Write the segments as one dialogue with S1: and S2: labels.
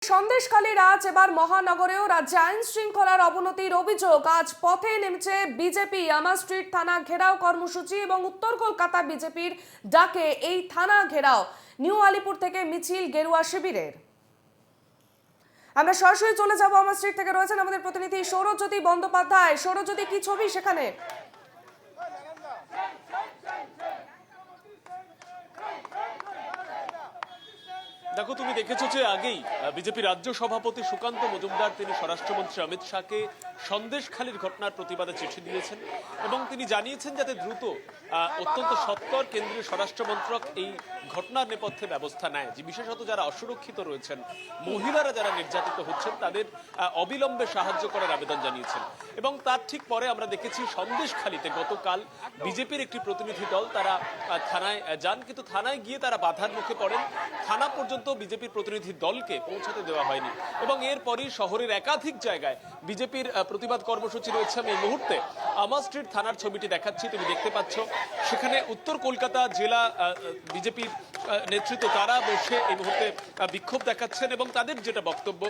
S1: সন্দেশখালী রাজ এবার মহানগরেও রাজ্যে আইন শৃঙ্খলার অবনতির অভিযোগ। আজ পথে নেমেছে বিজেপি। আমার স্ট্রিট থানা ঘেরাও কর্মসূচি এবং উত্তর কলকাতা বিজেপির ডাকে এই থানা ঘেরাও। নিউ আলিপুর থেকে মিছিল গেরুয়া শিবিরের। আমরা সরাসরি চলে যাব, আমার স্ট্রিট থেকে রয়েছেন আমাদের প্রতিনিধি সৌরজ্যোতি বন্দ্যোপাধ্যায়। সৌরজ্যোতি, কি ছবি সেখানে?
S2: দেখো, তুমি দেখেছো যে আগেই বিজেপি রাজ্য সভাপতি সুকান্ত মজুমদার তিনি স্বরাষ্ট্রমন্ত্রী অমিত শাহকে সন্দেশখালীর ঘটনার প্রতিবাদে চিঠি দিয়েছেন এবং তিনি জানিয়েছেন যাতে দ্রুত অত্যন্ত সত্বর কেন্দ্রীয় স্বরাষ্ট্রমন্ত্রক এই ঘটনার নেপথ্যে ব্যবস্থা নেয়, যে বিশেষত যারা অসুরক্ষিত রয়েছেন, মহিলারা যারা নির্যাতিত হচ্ছেন, তাদের অবিলম্বে সাহায্য করার আবেদন জানিয়েছেন। এবং তার ঠিক পরে আমরা দেখেছি সন্দেশখালীতে গতকাল বিজেপির একটি প্রতিনিধি দল তারা থানায় যান, কিন্তু থানায় গিয়ে তারা বাধার মুখে পড়েন। থানা পর্যন্ত বিজেপির প্রতিনিধি দলকে পৌঁছাতে দেওয়া হয়নি এবং এরপরই শহরের একাধিক জায়গায় বিজেপির প্রতিবাদ কর্মসূচি রয়েছে। আমি এই মুহূর্তে আমার স্ট্রিট থানার ছবিটি দেখাচ্ছি, তুমি দেখতে পাচ্ছ সেখানে উত্তর কলকাতা জেলা বিজেপির নেতৃত্ব তারা বসে এই মুহূর্তে বিক্ষোভ দেখাচ্ছেন এবং তাদের যেটা বক্তব্য,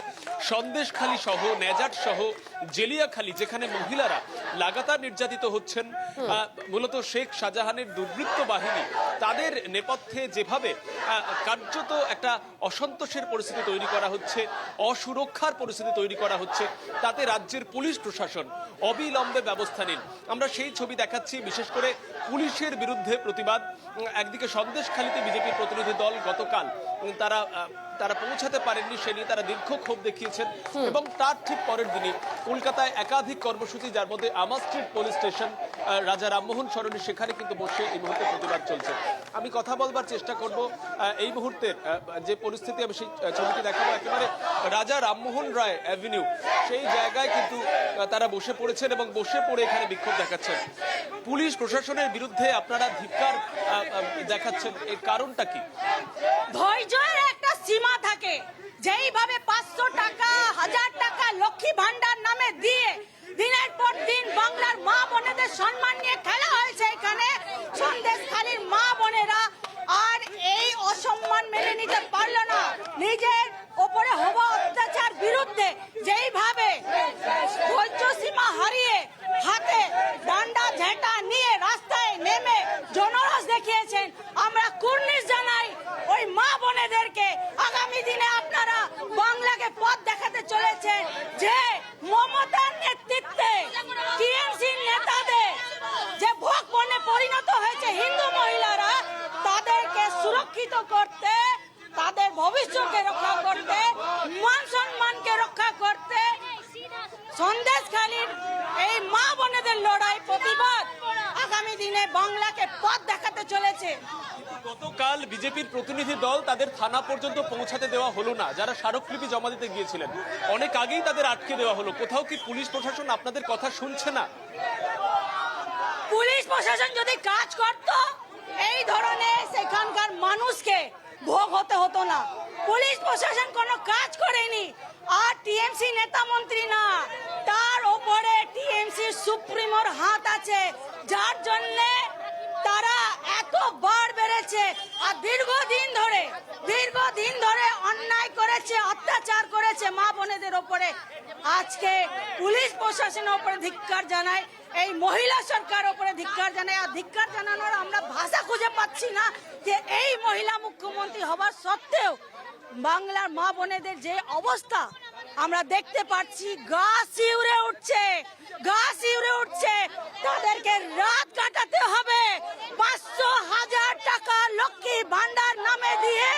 S2: সন্দেশখালী সহ নেজাট সহ জেলিয়াখালী যেখানে মহিলারা লাগাতার নির্যাতিত হচ্ছেন, মূলত শেখ শাহজাহানের দুর্বৃত্ত বাহিনী তাদের নেপথ্যে যেভাবে কার্যত একটা অসন্তোষের পরিস্থিতি তৈরি করা হচ্ছে, অসুরক্ষার পরিস্থিতি তৈরি করা হচ্ছে, তাতে রাজ্যের পুলিশ প্রশাসন অবিলম্বে ব্যবস্থা নিন। আমরা সেই ছবি দেখাচ্ছি, বিশেষ করে পুলিশের বিরুদ্ধে প্রতিবাদ। একদিকে সন্দেশখালীতে বিজেপির প্রতিনিধি দল গতকাল তারা পৌঁছাতে পারেননি, সে নিয়ে তারা দীর্ঘ ক্ষোভ দেখিয়েছেন এবং তার ঠিক পরের দিনই কলকাতায় একাধিক কর্মসূচি, যার মধ্যে আমার স্ট্রিট পুলিশ স্টেশন, রাজা রামমোহন সরণি, সেখানে কিন্তু বসে এই মুহূর্তে প্রতিবাদ চলছে। আমি কথা বলবার চেষ্টা করব এই মুহূর্তের যে পরিস্থিতি, আমি সেই ছবিটি দেখাবো। একেবারে রাজা রামমোহন রায় অ্যাভিনিউ সেই জায়গায় কিন্তু তারা বসে পড়েছেন এবং বসে পড়ে এখানে বিক্ষোভ দেখাচ্ছেন। পুলিশ প্রশাসনের বিরুদ্ধে আপনারা ধিক্কার দেখাচ্ছেন, এর কারণটা কি?
S3: ধৈর্যের একটা সীমা থাকে। যেইভাবে 500 টাকা 1000 টাকা লক্ষ্মী ভান্ডার নামে দিয়ে দিনের পর দিন বাংলার মা বোনেদের সম্মান নিয়ে খেলা হয়েছে এখানে, সন্দেশখালীর মা বোনেরা আর এই অসম্মান মেনে নিতে পারল না। নিজের ওপরে হওয়া অত্যাচার বিরুদ্ধে যেইভাবে ধৈর্য সীমা হারিয়ে হাতে ডান্ডা ঝেঁটা নিয়ে রাস্তায় নেমে জনরস দেখিয়েছেন, আমরা কুর্নিশ জানাই ওই মা বোনেদেরকে। আগামী দিনে আপনারা বাংলাকে পথ দেখাতে চলেছেন যে মমতার নেতৃত্বে টিএমসি নেতাদের যে ভোগ পণ্যে পরিণত হয়েছে হিন্দু মহিলারা, তাদেরকে সুরক্ষিত করতে, তাদের ভবিষ্যৎকে রক্ষা করতে, মান সম্মানকে রক্ষা করতে সন্দেশখালীর এই মা বোনেদের লড়াই প্রতিবাদ আগামী দিনে বাংলাকে পথ দেখাতে চলেছে।
S2: গতকাল বিজেপির প্রতিনিধি দল তাদের থানা পর্যন্ত পৌঁছাতে দেওয়া হলো না, যারা স্মারকলিপি জমা দিতে গিয়েছিলেন অনেক আগেই তাদের আটকে দেওয়া হলো। কোথাও কি পুলিশ প্রশাসন আপনাদের কথা শুনছে না?
S3: পুলিশ প্রশাসন যদি কাজ করত, এই ধরনের সেখানকার মানুষকে ভোগ হতে হতো না। পুলিশ প্রশাসন কোনো কাজ করেনি। আর টিএমসি নেতা মন্ত্রী না, তার উপরে টিএমসি সুপ্রিমোর হাত আছে, যার জন্য তারা এত বাড় বেড়েছে আর দীর্ঘদিন ধরে অন্যায় করেছে, অত্যাচার করেছে মা বোনেদের ওপরে। আজকে পুলিশ প্রশাসনের উপরে ধিক্কার জানায়, এই মহিলা সরকার উপরে ধিক্কার জানায়। আর ধিক্কার জানানোর আমরা ভাষা খুঁজে পাচ্ছি না যে এই মহিলা মুখ্যমন্ত্রী হবার সত্ত্বেও বাংলার মা বোনেদের যে অবস্থা আমরা দেখতে পাচ্ছি, গা শিউরে উঠছে। তাদেরকে রাত কাটাতে হবে 500,000 টাকা লক্ষ্মী ভান্ডার নামে দিয়ে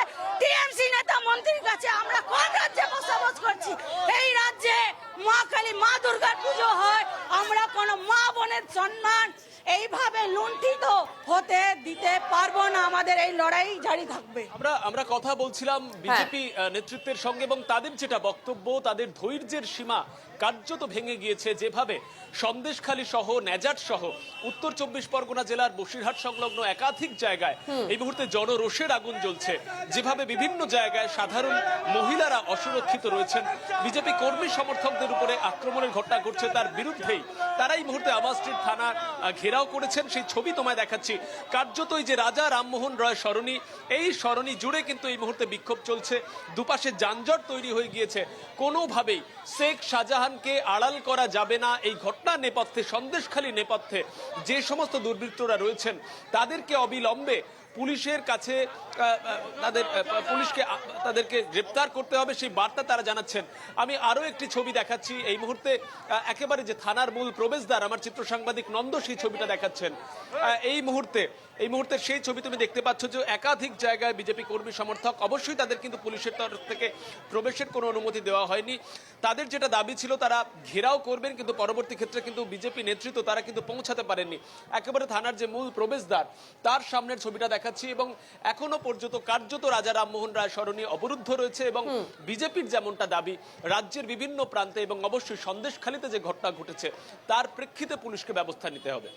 S3: টিএমসি নেতা মন্ত্রীর কাছে। আমরা কোন রাজ্যে বসবাস করছি? এই রাজ্যে মা কালী, মা দুর্গার পুজো হয়। আমরা কোন মা বোনের সম্মান এইভাবে লুণ্ঠিত হতে দিতে পারবো না। আমাদের এই লড়াই জারি থাকবে।
S2: আমরা কথা বলছিলাম বিজেপি নেতৃত্বের সঙ্গে এবং তাদের যেটা বক্তব্য, তাদের ধৈর্যের সীমা কার্যত ভেঙে গিয়েছে। যেভাবে সন্দেশখালী সহ নেজাট সহ উত্তর 24 পরগনা জেলার বসিরহাট সংলগ্ন একাধিক জায়গায় এই মুহূর্তে জনরোষের আগুন জ্বলছে, যেভাবে বিভিন্ন জায়গায় সাধারণ মহিলারা অসুরক্ষিত রয়েছেন, বিজেপি কর্মী সমর্থকদের উপরে আক্রমণের ঘটনা ঘটছে, তার বিরুদ্ধেই তারা এই মুহূর্তে আমার স্ট্রিট থানা ঘেরাও করেছেন। সেই ছবি তোমায় দেখাচ্ছি। দেখাচ্ছি কার্যতই যে রাজা রামমোহন রয় সরণি, এই সরণি জুড়ে কিন্তু এই মুহূর্তে বিক্ষোভ চলছে। দুপাশে যানজট তৈরি হয়ে গিয়েছে। কোনোভাবেই শেখ শাহজাহানকে আড়াল করা যাবে না। এই ঘটনার নেপথ্যে, সন্দেশখালী নেপথ্যে যে সমস্ত দুর্বৃত্তরা রয়েছেন তাদেরকে অবিলম্বে পুলিশের কাছে তাদেরকে গ্রেপ্তার করতে হবে, সেই বার্তা তারা জানাচ্ছেন। আমি আরো একটি ছবি দেখাচ্ছি এই মুহূর্তে, একেবারে যে থানার মূল প্রবেশদ্বার, আমার চিত্র সাংবাদিক নন্দ সেই ছবিটা দেখাচ্ছেন এই মুহূর্তে সেই ছবি তুমি দেখতে পাচ্ছ যে একাধিক জায়গায় বিজেপি কর্মী সমর্থক, অবশ্যই তাদের কিন্তু পুলিশের তরফ থেকে প্রবেশের কোনো অনুমতি দেওয়া হয়নি। তাদের যেটা দাবি ছিল তারা ঘেরাও করবেন, কিন্তু পরবর্তী ক্ষেত্রে কিন্তু বিজেপি নেতৃত্ব তারা কিন্তু পৌঁছাতে পারেননি। একেবারে থানার যে মূল প্রবেশদ্বার তার সামনের ছবিটা দেখাচ্ছি এবং এখনো পর্যন্ত কার্যত রাজা রামমোহন রায় সরণি অবরুদ্ধ রয়েছে এবং বিজেপির যেমনটা দাবি রাজ্যের বিভিন্ন প্রান্তে এবং অবশ্যই সন্দেশখালীতে যে ঘটনা ঘটেছে তার প্রেক্ষিতে পুলিশকে ব্যবস্থা নিতে হবে।